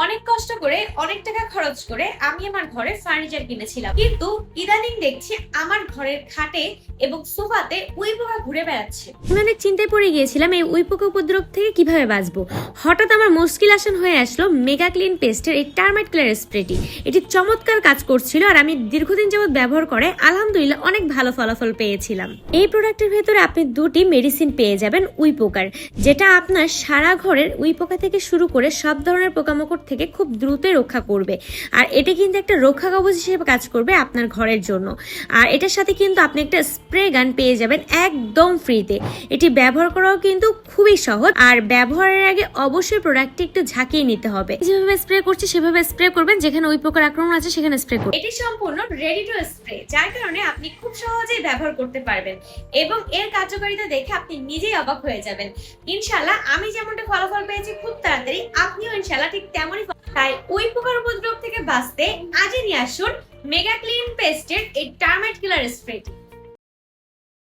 অনেক কষ্ট করে অনেক টাকা খরচ করে আমি আমার ঘরে ফার্নিচার কিনেছিলাম, কিন্তু ইদানিং দেখছি আমার ঘরের খাটে এবং সোফাতে উইপোকা ঘুরে বেড়াচ্ছে। আমি অনেক চিন্তায় পড়ে গিয়েছিলাম এই উইপোকা উপদ্রব থেকে কিভাবে বাঁচবো। হঠাৎ আমার মুশকিল আসান হয়ে আসলো মেগা ক্লিন পেস্টের এই টার্মাইট কিলার স্প্রেটি। এটি চমৎকার কাজ করছিল আর আমি দীর্ঘদিন যাবত ব্যবহার করে আলহামদুলিল্লাহ অনেক ভালো ফলাফল পেয়েছিলাম। এই প্রোডাক্টের ভেতরে আপনি দুটি মেডিসিন পেয়ে যাবেন উইপোকার, যেটা আপনার সারা ঘরের উইপোকা থেকে শুরু করে সব ধরনের পোকামাকড় থেকে খুব দ্রুত রক্ষা করবে। আর এটি কিন্তু একটা রক্ষা কবচ হিসেবে কাজ করবে আপনার ঘরের জন্য। আর এটার সাথে কিন্তু আপনি একটা স্প্রে গান পেয়ে যাবেন একদম ফ্রিতে। এটি ব্যবহার করাও কিন্তু খুবই সহজ, আর ব্যবহারের আগে অবশ্যই প্রোডাক্টটি একটু ঝাঁকিয়ে নিতে হবে। যেভাবে স্প্রে করছি সেভাবে স্প্রে করবেন, যেখানে উইপোকার আক্রমণ আছে সেখানে স্প্রে করবেন। এটি সম্পূর্ণ রেডি টু স্প্রে, যার কারণে আপনি খুব সহজেই ব্যবহার করতে পারবেন এবং এর কার্যকারিতা দেখে আপনি নিজেই অবাক হয়ে যাবেন। ইনশাআল্লাহ আমি যেমনটা ফলাফল পেয়েছি খুব তাড়াতাড়ি আপনিও ইনশাআল্লাহ ঠিক তেমনই। তাই উইপোকার উপদ্রব থেকে বাঁচতে আজই নিয়ে আসুন মেগা ক্লিন পেস্টের এই টার্মাইট কিলার স্প্রেটি।